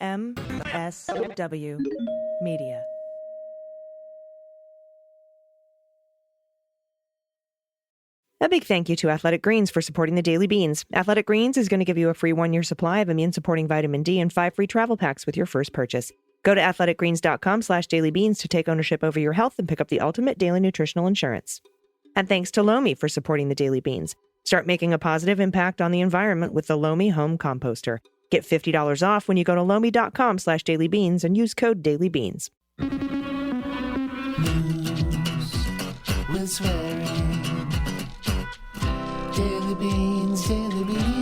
MSW Media. A big thank you to Athletic Greens for supporting the Daily Beans. Athletic Greens is going to give you a free 1-year supply of immune-supporting vitamin D and 5 free travel packs with your first purchase. Go to athleticgreens.com/dailybeans to take ownership over your health and pick up the ultimate daily nutritional insurance. And thanks to Lomi for supporting the Daily Beans. Start making a positive impact on the environment with the Lomi Home Composter. Get $50 off when you go to lomi.com/dailybeans and use code DAILYBEANS. News with swearing. Daily Beans, Daily Beans.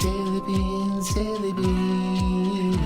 Daily Beans, Daily Beans.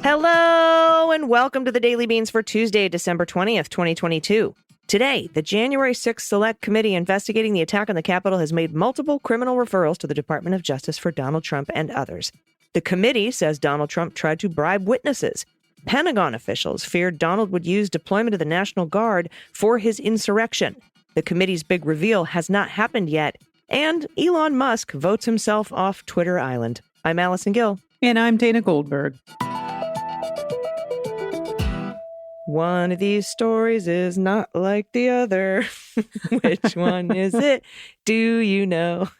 Hello and welcome to the Daily Beans for Tuesday, December 20th, 2022. Today, the January 6th Select Committee investigating the attack on the Capitol has made multiple criminal referrals to the Department of Justice for Donald Trump and others. The committee says Donald Trump tried to bribe witnesses. Pentagon officials feared Donald would use deployment of the National Guard for his insurrection. The committee's big reveal has not happened yet. And Elon Musk votes himself off Twitter Island. I'm Allison Gill. And I'm Dana Goldberg. One of these stories is not like the other. Which one is it? Do you know?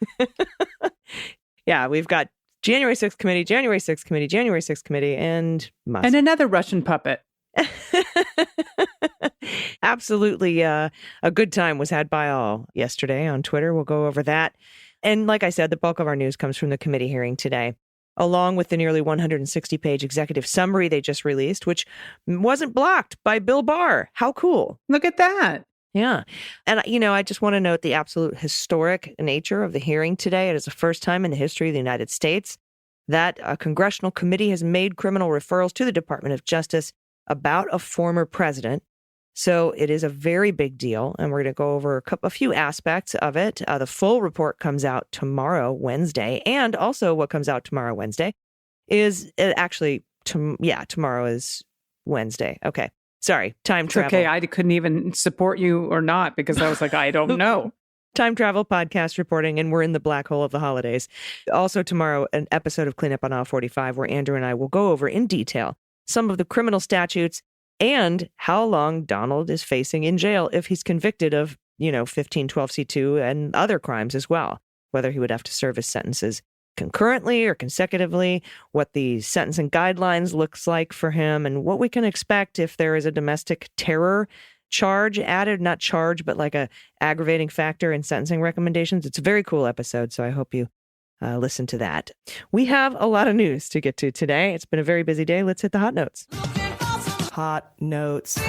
Yeah, we've got January 6th committee, January 6th committee, January 6th committee, and Musk. And another Russian puppet. Absolutely. A good time was had by all yesterday on Twitter. We'll go over that. And like I said, the bulk of our news comes from the committee hearing today, along with the nearly 160-page executive summary they just released, which wasn't blocked by Bill Barr. How cool. Look at that. Yeah. And, I just want to note the absolute historic nature of the hearing today. It is the first time in the history of the United States that a congressional committee has made criminal referrals to the Department of Justice about a former president. So it is a very big deal, and we're going to go over a few aspects of it. The full report comes out tomorrow, Wednesday, and also what comes out tomorrow, Wednesday, is tomorrow is Wednesday. Okay. Sorry, time travel. Okay, I couldn't even support you or not because I was like, I don't know. Time travel podcast reporting, and we're in the black hole of the holidays. Also tomorrow, an episode of Cleanup on Aisle 45 where Andrew and I will go over in detail some of the criminal statutes and how long Donald is facing in jail if he's convicted of, 1512c2 and other crimes as well, whether he would have to serve his sentences concurrently or consecutively, what the sentencing guidelines looks like for him, and what we can expect if there is a domestic terror charge added, not charge, but like a aggravating factor in sentencing recommendations. It's a very cool episode, so I hope you listen to that. We have a lot of news to get to today. It's been a very busy day. Let's hit the hot notes. Hot notes.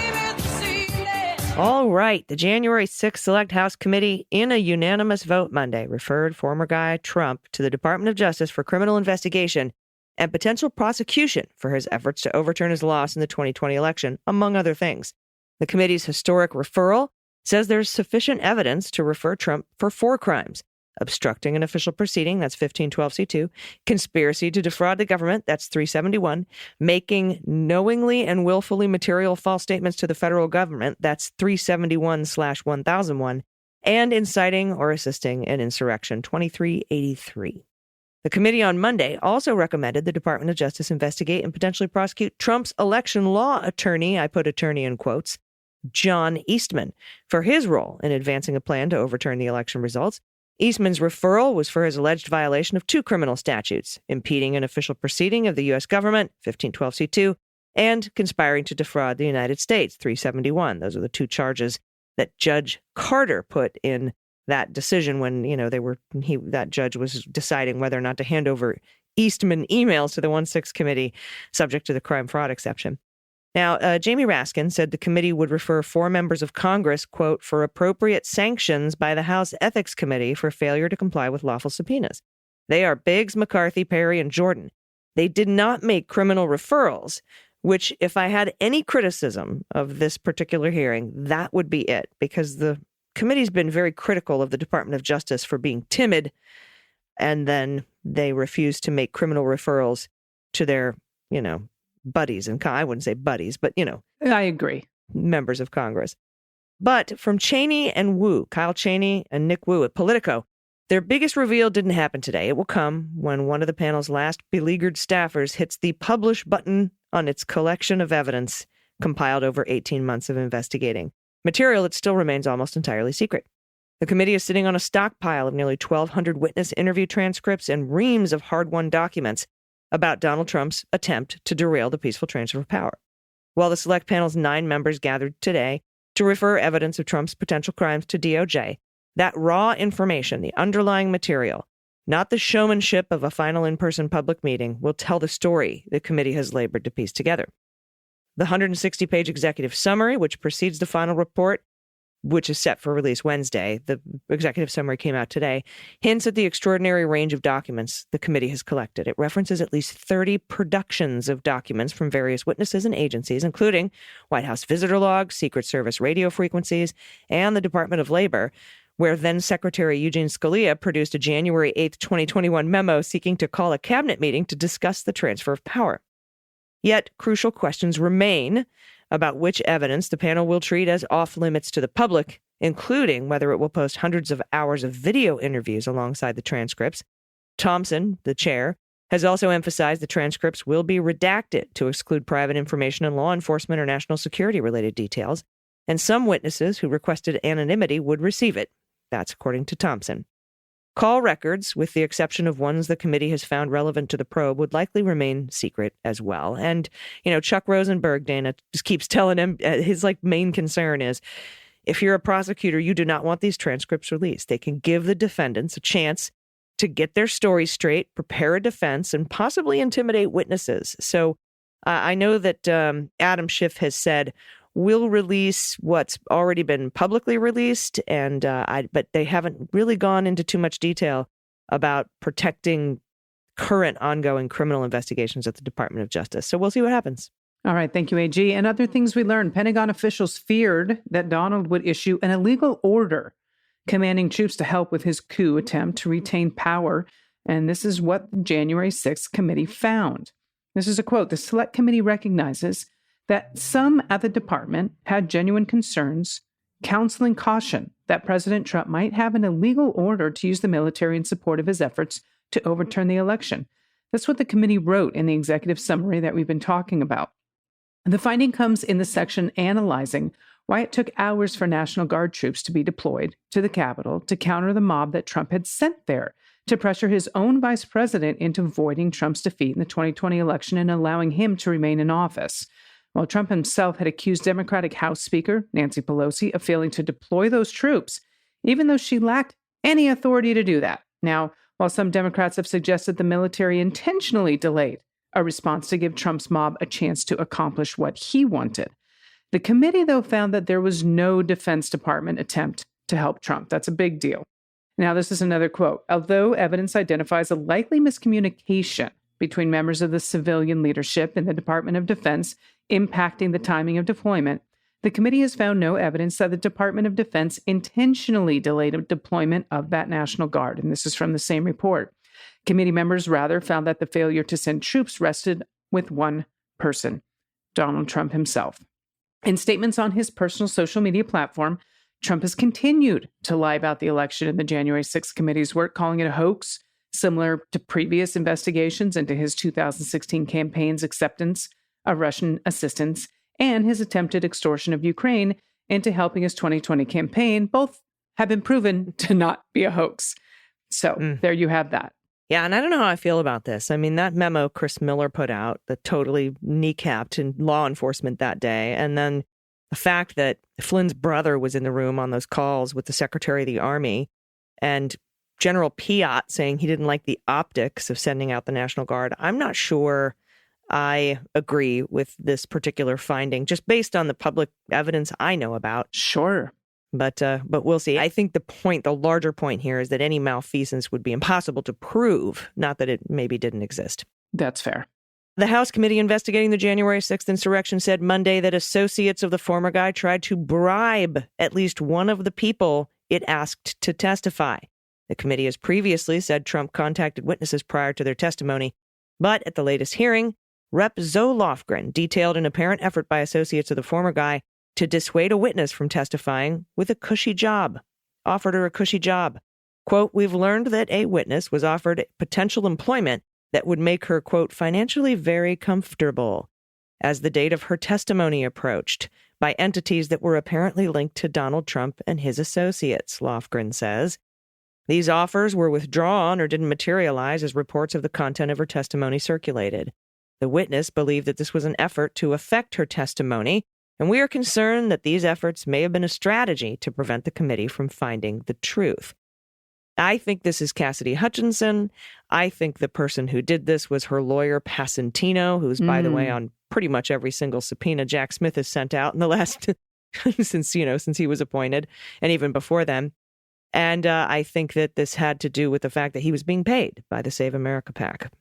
All right. The January 6th Select House Committee, in a unanimous vote Monday, referred former guy Trump to the Department of Justice for criminal investigation and potential prosecution for his efforts to overturn his loss in the 2020 election, among other things. The committee's historic referral says there's sufficient evidence to refer Trump for 4 crimes: obstructing an official proceeding, that's 1512c2, conspiracy to defraud the government, that's 371, making knowingly and willfully material false statements to the federal government, that's 371/1001, and inciting or assisting an insurrection, 2383. The committee on Monday also recommended the Department of Justice investigate and potentially prosecute Trump's election law attorney, I put attorney in quotes, John Eastman, for his role in advancing a plan to overturn the election results. Eastman's referral was for his alleged violation of 2 criminal statutes: impeding an official proceeding of the U.S. government, 1512c2, and conspiring to defraud the United States, 371. Those are the 2 charges that Judge Carter put in that decision when, that judge was deciding whether or not to hand over Eastman emails to the 1-6 committee subject to the crime fraud exception. Now, Jamie Raskin said the committee would refer 4 members of Congress, quote, for appropriate sanctions by the House Ethics Committee for failure to comply with lawful subpoenas. They are Biggs, McCarthy, Perry, and Jordan. They did not make criminal referrals, which, if I had any criticism of this particular hearing, that would be it, because the committee's been very critical of the Department of Justice for being timid, and then they refuse to make criminal referrals to their, buddies, and I wouldn't say buddies, but, I agree. Members of Congress. But from Cheney and Wu, Kyle Cheney and Nick Wu at Politico, Their biggest reveal didn't happen today. It will come when one of the panel's last beleaguered staffers hits the publish button on its collection of evidence compiled over 18 months of investigating. Material that still remains almost entirely secret. The committee is sitting on a stockpile of nearly 1,200 witness interview transcripts and reams of hard-won documents about Donald Trump's attempt to derail the peaceful transfer of power. While the select panel's 9 members gathered today to refer evidence of Trump's potential crimes to DOJ, that raw information, the underlying material, not the showmanship of a final in-person public meeting, will tell the story the committee has labored to piece together. The 160-page executive summary, which precedes the final report, which is set for release Wednesday, the executive summary came out today, hints at the extraordinary range of documents the committee has collected. It references at least 30 productions of documents from various witnesses and agencies, including White House visitor logs, Secret Service radio frequencies, and the Department of Labor, where then-Secretary Eugene Scalia produced a January 8, 2021 memo seeking to call a cabinet meeting to discuss the transfer of power. Yet, crucial questions remain about which evidence the panel will treat as off-limits to the public, including whether it will post hundreds of hours of video interviews alongside the transcripts. Thompson, the chair, has also emphasized the transcripts will be redacted to exclude private information and law enforcement or national security-related details, and some witnesses who requested anonymity would receive it. That's according to Thompson. Call records, with the exception of ones the committee has found relevant to the probe, would likely remain secret as well. And, Chuck Rosenberg, Dana, just keeps telling him his main concern is, if you're a prosecutor, you do not want these transcripts released. They can give the defendants a chance to get their story straight, prepare a defense, and possibly intimidate witnesses. So I know that Adam Schiff has said, we'll release what's already been publicly released, but they haven't really gone into too much detail about protecting current ongoing criminal investigations at the Department of Justice. So we'll see what happens. All right. Thank you, AG. And other things we learned. Pentagon officials feared that Donald would issue an illegal order commanding troops to help with his coup attempt to retain power. And this is what the January 6th committee found. This is a quote. The Select Committee recognizes that some at the department had genuine concerns, counseling caution that President Trump might have an illegal order to use the military in support of his efforts to overturn the election. That's what the committee wrote in the executive summary that we've been talking about. The finding comes in the section analyzing why it took hours for National Guard troops to be deployed to the Capitol to counter the mob that Trump had sent there to pressure his own vice president into avoiding Trump's defeat in the 2020 election and allowing him to remain in office. While Trump himself had accused Democratic House Speaker Nancy Pelosi of failing to deploy those troops, even though she lacked any authority to do that. Now, while some Democrats have suggested the military intentionally delayed a response to give Trump's mob a chance to accomplish what he wanted, the committee, though, found that there was no Defense Department attempt to help Trump. That's a big deal. Now, this is another quote. Although evidence identifies a likely miscommunication between members of the civilian leadership in the Department of Defense impacting the timing of deployment, the committee has found no evidence that the Department of Defense intentionally delayed a deployment of that National Guard. And this is from the same report. Committee members rather found that the failure to send troops rested with one person, Donald Trump himself. In statements on his personal social media platform, Trump has continued to lie about the election in the January 6th committee's work, calling it a hoax, similar to previous investigations into his 2016 campaign's acceptance of Russian assistance and his attempted extortion of Ukraine into helping his 2020 campaign. Both have been proven to not be a hoax. So there you have that. Yeah, and I don't know how I feel about this. I mean, that memo Chris Miller put out that totally kneecapped in law enforcement that day, and then the fact that Flynn's brother was in the room on those calls with the Secretary of the Army, and General Piat saying he didn't like the optics of sending out the National Guard. I'm not sure I agree with this particular finding, just based on the public evidence I know about. Sure. But we'll see. I think the larger point here is that any malfeasance would be impossible to prove, not that it maybe didn't exist. That's fair. The House committee investigating the January 6th insurrection said Monday that associates of the former guy tried to bribe at least one of the people it asked to testify. The committee has previously said Trump contacted witnesses prior to their testimony, but at the latest hearing, Rep. Zoe Lofgren detailed an apparent effort by associates of the former guy to dissuade a witness from testifying with a cushy job. Offered her a cushy job. Quote, we've learned that a witness was offered potential employment that would make her, quote, financially very comfortable as the date of her testimony approached by entities that were apparently linked to Donald Trump and his associates, Lofgren says. These offers were withdrawn or didn't materialize as reports of the content of her testimony circulated. The witness believed that this was an effort to affect her testimony, and we are concerned that these efforts may have been a strategy to prevent the committee from finding the truth. I think this is Cassidy Hutchinson. I think the person who did this was her lawyer, Passantino, who's, by the way, on pretty much every single subpoena Jack Smith has sent out in the last, since he was appointed, and even before then. And I think that this had to do with the fact that he was being paid by the Save America PAC.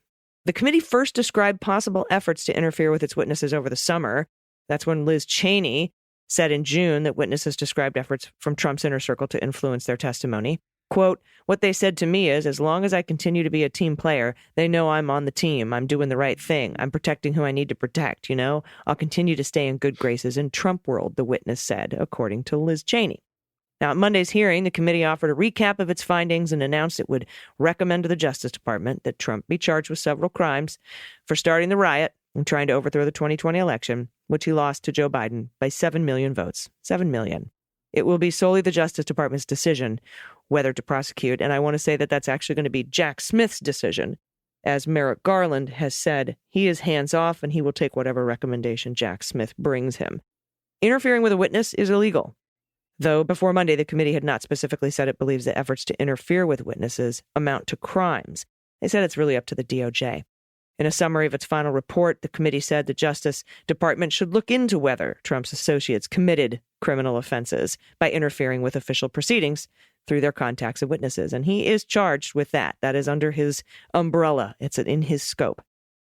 The committee first described possible efforts to interfere with its witnesses over the summer. That's when Liz Cheney said in June that witnesses described efforts from Trump's inner circle to influence their testimony. Quote, what they said to me is, as long as I continue to be a team player, they know I'm on the team. I'm doing the right thing. I'm protecting who I need to protect, you know? I'll continue to stay in good graces in Trump world, the witness said, according to Liz Cheney. Now, at Monday's hearing, the committee offered a recap of its findings and announced it would recommend to the Justice Department that Trump be charged with several crimes for starting the riot and trying to overthrow the 2020 election, which he lost to Joe Biden by 7 million votes. 7 million. It will be solely the Justice Department's decision whether to prosecute. And I want to say that that's actually going to be Jack Smith's decision. As Merrick Garland has said, he is hands off and he will take whatever recommendation Jack Smith brings him. Interfering with a witness is illegal. Though before Monday, the committee had not specifically said it believes that efforts to interfere with witnesses amount to crimes. They said it's really up to the DOJ. In a summary of its final report, the committee said the Justice Department should look into whether Trump's associates committed criminal offenses by interfering with official proceedings through their contacts of witnesses. And he is charged with that. That is under his umbrella. It's in his scope.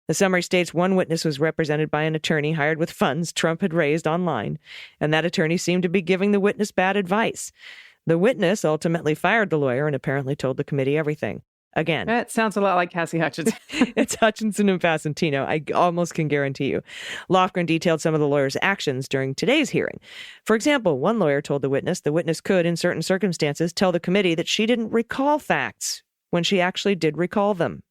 The summary states one witness was represented by an attorney hired with funds Trump had raised online, and that attorney seemed to be giving the witness bad advice. The witness ultimately fired the lawyer and apparently told the committee everything. Again, that sounds a lot like Cassie Hutchinson. It's Hutchinson and Passantino, I almost can guarantee you. Lofgren detailed some of the lawyer's actions during today's hearing. For example, one lawyer told the witness could, in certain circumstances, tell the committee that she didn't recall facts when she actually did recall them.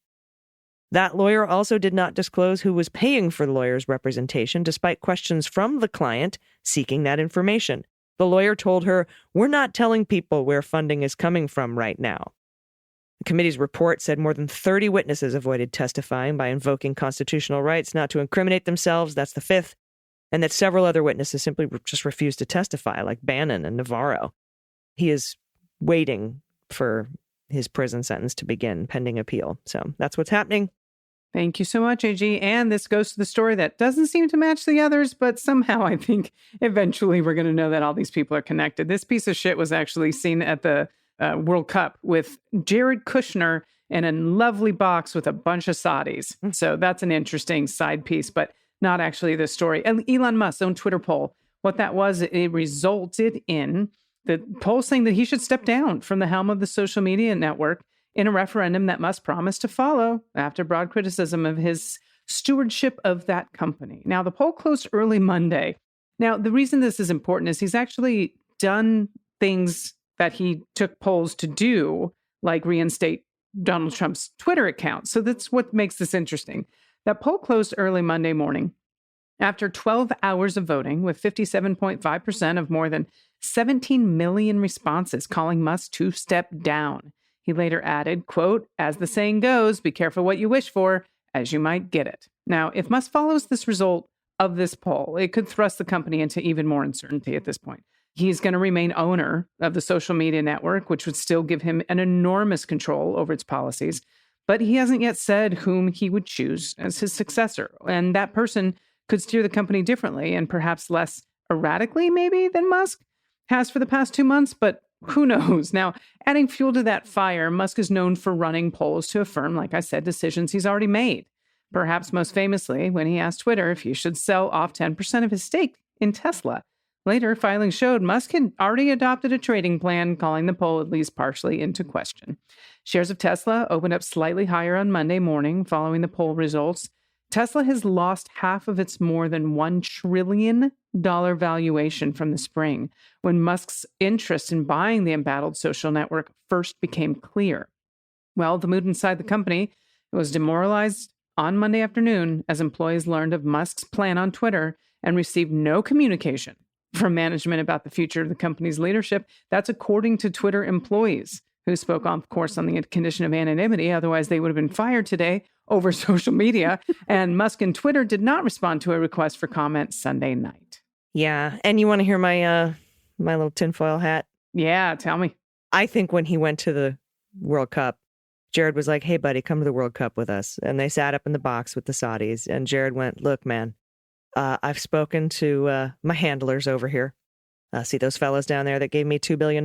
That lawyer also did not disclose who was paying for the lawyer's representation, despite questions from the client seeking that information. The lawyer told her, "We're not telling people where funding is coming from right now." The committee's report said more than 30 witnesses avoided testifying by invoking constitutional rights not to incriminate themselves. That's the fifth. And that several other witnesses simply just refused to testify, like Bannon and Navarro. He is waiting for his prison sentence to begin pending appeal. So that's what's happening. Thank you so much, AG. And this goes to the story that doesn't seem to match the others, but somehow I think eventually we're going to know that all these people are connected. This piece of shit was actually seen at the World Cup with Jared Kushner in a lovely box with a bunch of Saudis. So that's an interesting side piece, but not actually the story. And Elon Musk's own Twitter poll, what that was, it resulted in the poll saying that he should step down from the helm of the social media network in a referendum that Musk promised to follow after broad criticism of his stewardship of that company. Now, the poll closed early Monday. Now, the reason this is important is he's actually done things that he took polls to do, like reinstate Donald Trump's Twitter account. So that's what makes this interesting. That poll closed early Monday morning after 12 hours of voting, with 57.5% of more than 17 million responses calling Musk to step down. He later added, quote, "As the saying goes, be careful what you wish for, as you might get it." Now, if Musk follows this result of this poll, it could thrust the company into even more uncertainty at this point. He's going to remain owner of the social media network, which would still give him an enormous control over its policies. But he hasn't yet said whom he would choose as his successor. And that person could steer the company differently and perhaps less erratically, maybe, than Musk has for the past 2 months. But who knows? Now, adding fuel to that fire, Musk is known for running polls to affirm, like I said, decisions he's already made. Perhaps most famously, when he asked Twitter if he should sell off 10% of his stake in Tesla. Later, filings showed Musk had already adopted a trading plan, calling the poll at least partially into question. Shares of Tesla opened up slightly higher on Monday morning following the poll results. Tesla has lost half of its more than $1 trillion valuation from the spring, when Musk's interest in buying the embattled social network first became clear. Well, the mood inside the company was demoralized on Monday afternoon as employees learned of Musk's plan on Twitter and received no communication from management about the future of the company's leadership. That's according to Twitter employees who spoke, of course, on the condition of anonymity. Otherwise, they would have been fired today over social media. And Musk and Twitter did not respond to a request for comment Sunday night. Yeah. And you want to hear my my little tinfoil hat? Yeah, tell me. I think when he went to the World Cup, Jared was like, hey, buddy, come to the World Cup with us. And they sat up in the box with the Saudis. And Jared went, look, man, I've spoken to my handlers over here. See those fellas down there that gave me $2 billion?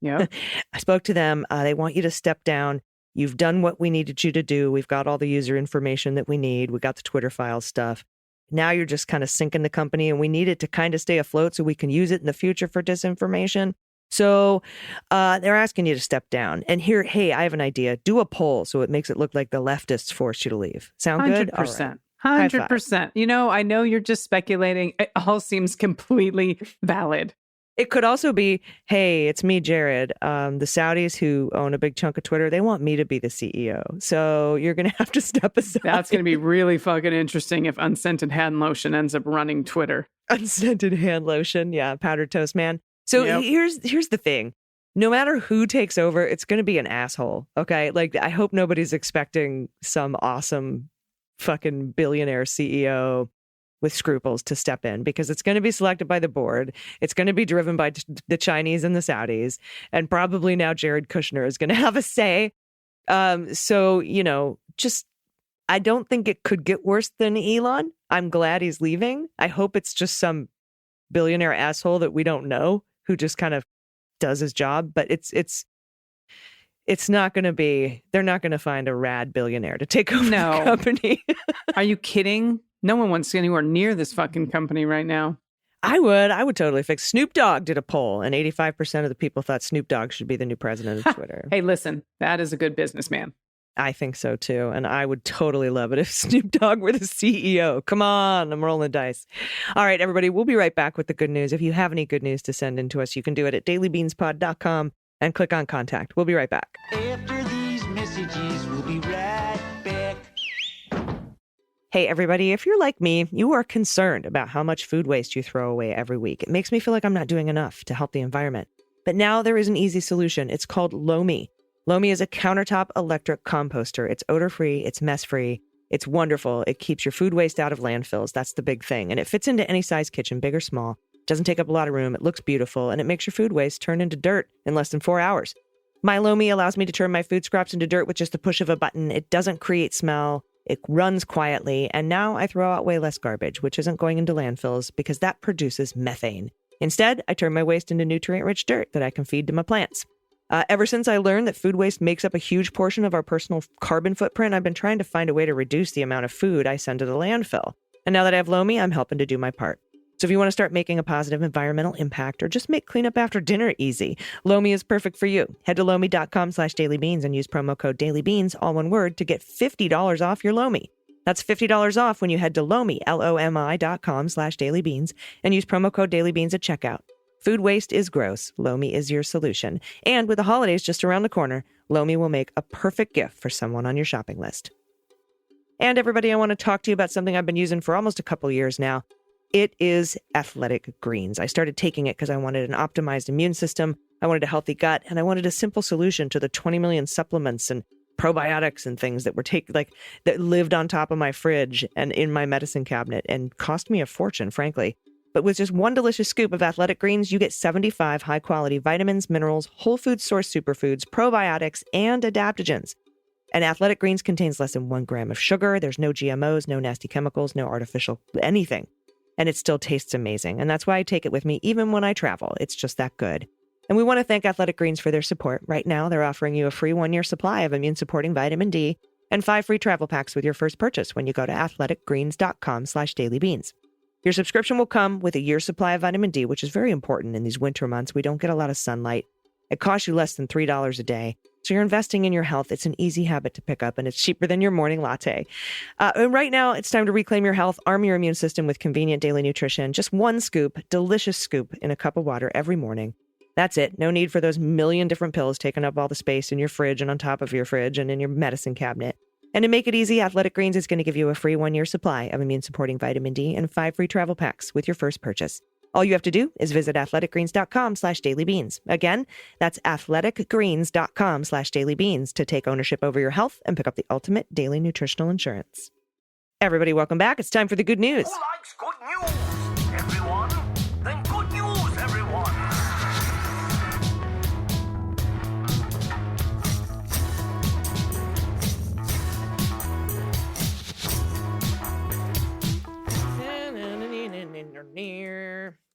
Yeah. I spoke to them. They want you to step down. You've done what we needed you to do. We've got all the user information that we need. We got the Twitter file stuff. Now you're just kind of sinking the company, and we need it to kind of stay afloat so we can use it in the future for disinformation. So they're asking you to step down. And here, hey, I have an idea. Do a poll so it makes it look like the leftists forced you to leave. Sound good? 100%. 100%. You know, I know you're just speculating. It all seems completely valid. It could also be, hey, it's me, Jared. The Saudis who own a big chunk of Twitter, they want me to be the CEO. So you're going to have to step aside. That's going to be really fucking interesting if unscented hand lotion ends up running Twitter. Unscented hand lotion. Yeah, powdered toast man. So here's the thing. No matter who takes over, it's going to be an asshole. Okay. Like, I hope nobody's expecting some awesome fucking billionaire CEO with scruples to step in, because it's going to be selected by the board. It's going to be driven by the Chinese and the Saudis. And probably now Jared Kushner is going to have a say. So, you know, just, I don't think it could get worse than Elon. I'm glad he's leaving. I hope it's just some billionaire asshole that we don't know who just kind of does his job. But it's not going to be, they're not going to find a rad billionaire to take over the company. Are you kidding? No one wants anywhere near this fucking company right now. I would totally fix. Snoop Dogg did a poll, and 85% of the people thought Snoop Dogg should be the new president of Twitter. Hey, listen, that is a good businessman. I think so too. And I would totally love it if Snoop Dogg were the CEO. Come on, I'm rolling the dice. All right, everybody, we'll be right back with the good news. If you have any good news to send in to us, you can do it at dailybeanspod.com and click on contact. We'll be right back. After these messages, we'll be right back. Hey, everybody, if you're like me, you are concerned about how much food waste you throw away every week. It makes me feel like I'm not doing enough to help the environment. But now there is an easy solution. It's called Lomi. Lomi is a countertop electric composter. It's odor-free, it's mess-free, it's wonderful. It keeps your food waste out of landfills. That's the big thing. And it fits into any size kitchen, big or small. It doesn't take up a lot of room. It looks beautiful, and it makes your food waste turn into dirt in less than 4 hours. My Lomi allows me to turn my food scraps into dirt with just the push of a button. It doesn't create smell. It runs quietly, and now I throw out way less garbage, which isn't going into landfills because that produces methane. Instead, I turn my waste into nutrient-rich dirt that I can feed to my plants. Ever since I learned that food waste makes up a huge portion of our personal carbon footprint, I've been trying to find a way to reduce the amount of food I send to the landfill. And now that I have Lomi, I'm helping to do my part. So if you want to start making a positive environmental impact or just make cleanup after dinner easy, Lomi is perfect for you. Head to lomi.com/dailybeans and use promo code dailybeans, all one word, to get $50 off your Lomi. That's $50 off when you head to Lomi, LOMI.com/dailybeans, and use promo code dailybeans at checkout. Food waste is gross. Lomi is your solution. And with the holidays just around the corner, Lomi will make a perfect gift for someone on your shopping list. And everybody, I want to talk to you about something I've been using for almost a couple years now. It is Athletic Greens. I started taking it because I wanted an optimized immune system, I wanted a healthy gut, and I wanted a simple solution to the 20 million supplements and probiotics and things that were that lived on top of my fridge and in my medicine cabinet and cost me a fortune, frankly. But with just one delicious scoop of Athletic Greens, you get 75 high-quality vitamins, minerals, whole food source superfoods, probiotics, and adaptogens. And Athletic Greens contains less than 1 gram of sugar. There's no GMOs, no nasty chemicals, no artificial anything. And it still tastes amazing. And that's why I take it with me even when I travel. It's just that good. And we want to thank Athletic Greens for their support. Right now, they're offering you a free 1-year supply of immune-supporting vitamin D and 5 free travel packs with your first purchase when you go to athleticgreens.com/dailybeans. Your subscription will come with a year's supply of vitamin D, which is very important in these winter months. We don't get a lot of sunlight. It costs you less than $3 a day. So you're investing in your health. It's an easy habit to pick up, and it's cheaper than your morning latte. And right now, it's time to reclaim your health, arm your immune system with convenient daily nutrition. Just one scoop, delicious scoop in a cup of water every morning. That's it. No need for those million different pills taking up all the space in your fridge and on top of your fridge and in your medicine cabinet. And to make it easy, Athletic Greens is going to give you a free 1-year supply of immune-supporting vitamin D and 5 free travel packs with your first purchase. All you have to do is visit athleticgreens.com/dailybeans. Again, that's athleticgreens.com/dailybeans to take ownership over your health and pick up the ultimate daily nutritional insurance. Everybody, welcome back. It's time for the good news. Who likes good news, everyone? Then good news, everyone.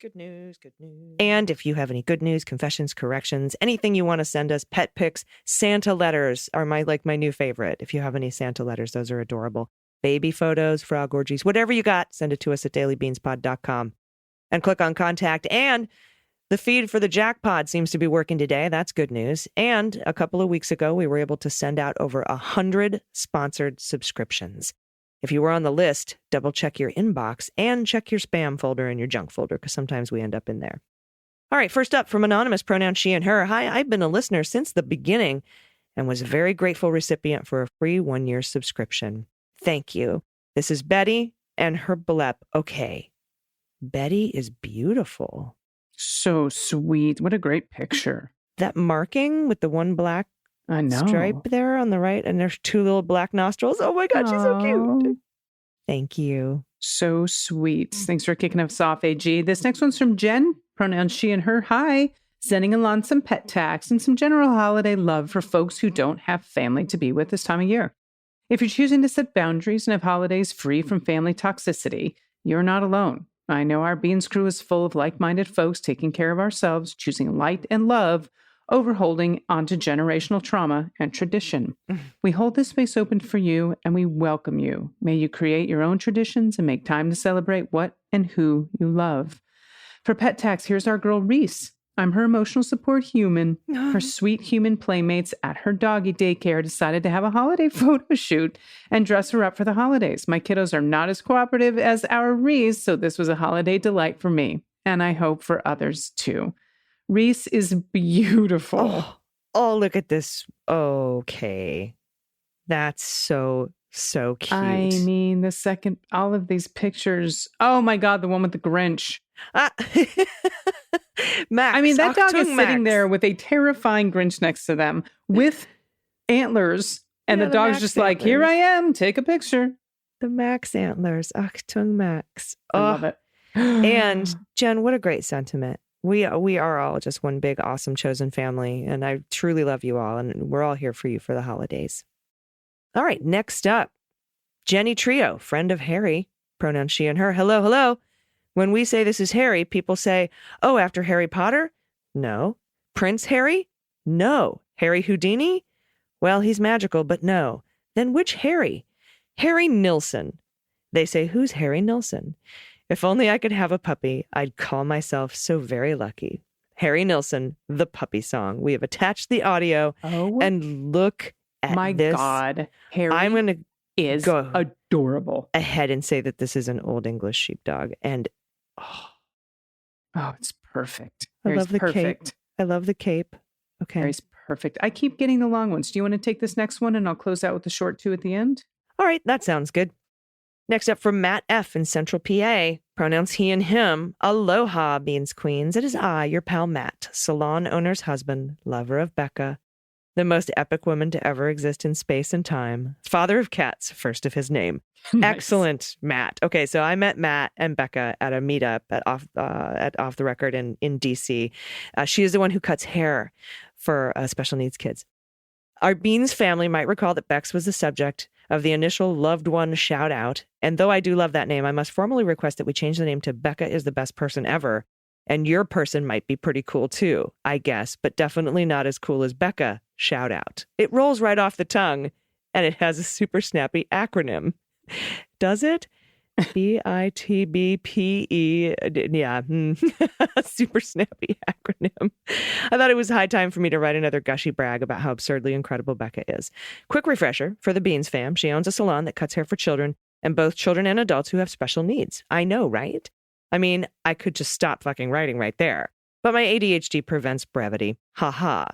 Good news, good news. And if you have any good news, confessions, corrections, anything you want to send us, pet pics, Santa letters are my new favorite. If you have any Santa letters, those are adorable. Baby photos, frog orgies, whatever you got, send it to us at dailybeanspod.com. And click on contact. And the feed for the jackpot seems to be working today. That's good news. And a couple of weeks ago, we were able to send out over 100 sponsored subscriptions. If you were on the list, double check your inbox and check your spam folder and your junk folder, because sometimes we end up in there. All right, first up from Anonymous, pronoun she and her. Hi, I've been a listener since the beginning and was a very grateful recipient for a free 1-year subscription. Thank you. This is Betty and her blep. Okay. Betty is beautiful. So sweet. What a great picture. That marking with the one black I know. stripe there on the right, and there's 2 little black nostrils. Oh my God, she's so cute. Thank you. So sweet. Thanks for kicking us off, AG. This next one's from Jen, pronouns she and her. Hi. Sending along some pet tax and some general holiday love for folks who don't have family to be with this time of year. If you're choosing to set boundaries and have holidays free from family toxicity, you're not alone. I know our Beans crew is full of like-minded folks taking care of ourselves, choosing light and love over holding onto generational trauma and tradition. We hold this space open for you and we welcome you. May you create your own traditions and make time to celebrate what and who you love. For pet tax, here's our girl Reese. I'm her emotional support human. Her sweet human playmates at her doggy daycare decided to have a holiday photo shoot and dress her up for the holidays. My kiddos are not as cooperative as our Reese, so this was a holiday delight for me, and I hope for others too. Reese is beautiful. Oh, look at this. Okay. That's so cute. I mean, the second, all of these pictures. Oh my God, the one with the Grinch. Max. I mean, that dog is Max. sitting there with a terrifying Grinch next to them with antlers. And Yeah, the the dog's Max just like, here I am, take a picture. The Max antlers. Achtung Max. I love it. And Jen, what a great sentiment. We are all just one big, awesome, chosen family. And I truly love you all. And we're all here for you for the holidays. All right, next up, Jenny Trio, friend of Harry, pronoun she and her. Hello, hello. When we say this is Harry, people say, oh, after Harry Potter? No. Prince Harry? No. Harry Houdini? Well, he's magical, but no. Then which Harry? Harry Nilsson. They say, who's Harry Nilsson? If only I could have a puppy, I'd call myself so very lucky. Harry Nilsson, the puppy song. We have attached the audio and look at my this. God, Harry I'm going to is go adorable. ahead and say that this is an Old English sheepdog. And it's perfect. I Harry's love the perfect. cape. I love the cape. Okay. Harry's perfect. I keep getting the long ones. Do you want to take this next one and I'll close out with the short 2 at the end? All right, that sounds good. Next up from Matt F. in Central PA, pronouns he and him. Aloha, Beans Queens. It is I, your pal Matt, salon owner's husband, lover of Becca, the most epic woman to ever exist in space and time, father of cats, first of his name. Nice. Excellent, Matt. Okay, so I met Matt and Becca at a meetup at Off the Record in DC. She is the one who cuts hair for special needs kids. Our Beans family might recall that Bex was the subject of the initial loved one shout out. And though I do love that name, I must formally request that we change the name to Becca is the best person ever. And your person might be pretty cool too, I guess, but definitely not as cool as Becca shout out. It rolls right off the tongue and it has a super snappy acronym. Does it? BITBPE. Yeah. Super snappy acronym. I thought it was high time for me to write another gushy brag about how absurdly incredible Becca is. Quick refresher for the Beans fam. She owns a salon that cuts hair for children, and both children and adults who have special needs. I know, right? I mean, I could just stop fucking writing right there. But my ADHD prevents brevity. Ha ha.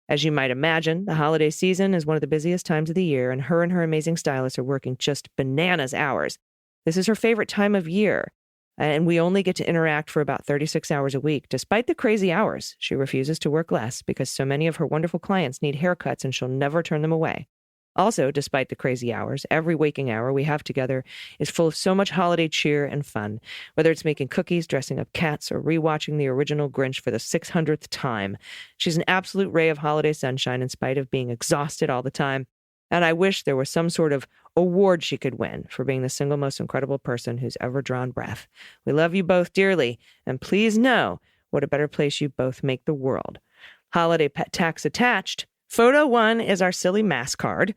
As you might imagine, the holiday season is one of the busiest times of the year, and her amazing stylist are working just bananas hours. This is her favorite time of year, and we only get to interact for about 36 hours a week. Despite the crazy hours, she refuses to work less because so many of her wonderful clients need haircuts and she'll never turn them away. Also, despite the crazy hours, every waking hour we have together is full of so much holiday cheer and fun, whether it's making cookies, dressing up cats, or rewatching the original Grinch for the 600th time. She's an absolute ray of holiday sunshine in spite of being exhausted all the time, and I wish there was some sort of award she could win for being the single most incredible person who's ever drawn breath. We love you both dearly, and please know what a better place you both make the world. Holiday pet tax attached. Photo 1 is our silly mask card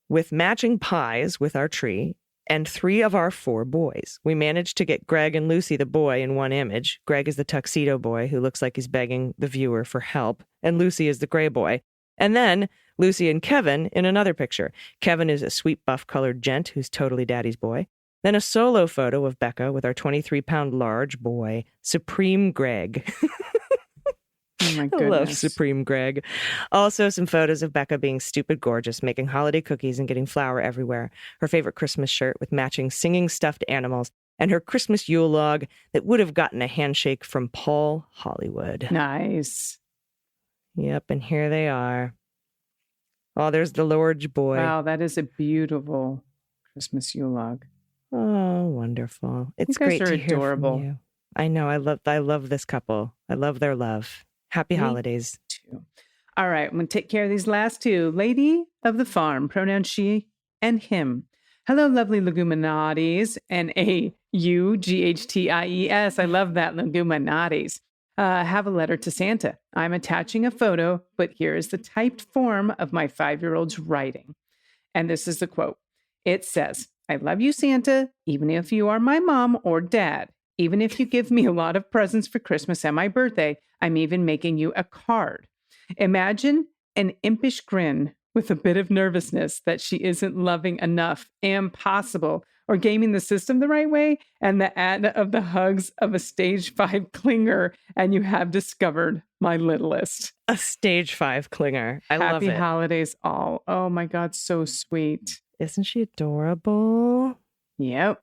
with matching pies with our tree and 3 of our 4 boys. We managed to get Greg and Lucy the boy in one image. Greg is the tuxedo boy who looks like he's begging the viewer for help, and Lucy is the gray boy. And then Lucy and Kevin in another picture. Kevin is a sweet buff-colored gent who's totally daddy's boy. Then a solo photo of Becca with our 23-pound large boy, Supreme Greg. Oh my goodness. I love Supreme Greg. Also, some photos of Becca being stupid gorgeous, making holiday cookies and getting flour everywhere. Her favorite Christmas shirt with matching singing stuffed animals, and her Christmas Yule log that would have gotten a handshake from Paul Hollywood. Nice. Yep, and here they are. Oh, there's the large boy. Wow, that is a beautiful Christmas Yule log. Oh, wonderful. It's you guys great are to hear adorable. from you. I know. I love this couple. I love their love. Happy holidays. Too. All right, I'm going to take care of these last 2. Lady of the farm, pronoun she and him. Hello, lovely leguminades, N-A-U-G-H-T-I-E-S. I love that, leguminades. Have a letter to Santa. I'm attaching a photo, but here is the typed form of my 5-year-old's writing. And this is the quote. It says, I love you, Santa, even if you are my mom or dad. Even if you give me a lot of presents for Christmas and my birthday, I'm even making you a card. Imagine an impish grin with a bit of nervousness that she isn't loving enough, impossible, or gaming the system the right way, and the ad of the hugs of a stage 5 clinger, and you have discovered my littlest. A stage 5 clinger. I love it. Happy holidays all. Oh my God, so sweet. Isn't she adorable? Yep.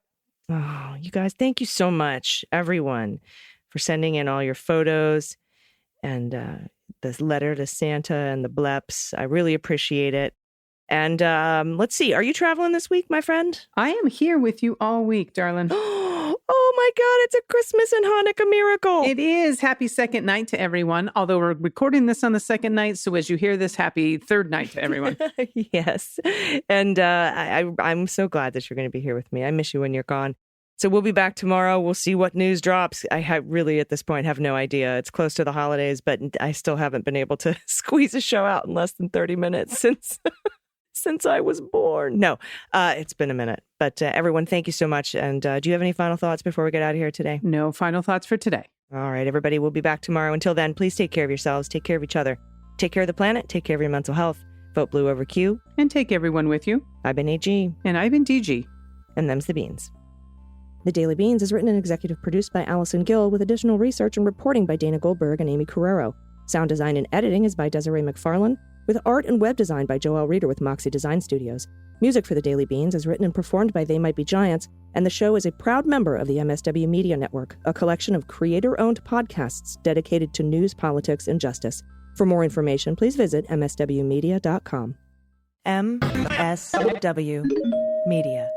Oh, you guys, thank you so much, everyone, for sending in all your photos and this letter to Santa and the bleps. I really appreciate it. And let's see, are you traveling this week, my friend? I am here with you all week, darling. Oh my God, it's a Christmas and Hanukkah miracle. It is. Happy second night to everyone. Although we're recording this on the second night, so as you hear this, happy third night to everyone. Yes. And I'm so glad that you're going to be here with me. I miss you when you're gone. So we'll be back tomorrow. We'll see what news drops. I really, at this point, have no idea. It's close to the holidays, but I still haven't been able to squeeze a show out in less than 30 minutes since I was born. No, it's been a minute. But everyone, thank you so much. And do you have any final thoughts before we get out of here today? No final thoughts for today. All right, everybody, we'll be back tomorrow. Until then, please take care of yourselves. Take care of each other. Take care of the planet. Take care of your mental health. Vote blue over Q. And take everyone with you. I've been AG. And I've been DG. And them's the beans. The Daily Beans is written and executive produced by Allison Gill with additional research and reporting by Dana Goldberg and Amy Carrero. Sound design and editing is by Desiree McFarlane, with art and web design by Joelle Reeder with Moxie Design Studios. Music for The Daily Beans is written and performed by They Might Be Giants, and the show is a proud member of the MSW Media Network, a collection of creator-owned podcasts dedicated to news, politics, and justice. For more information, please visit mswmedia.com. MSW Media.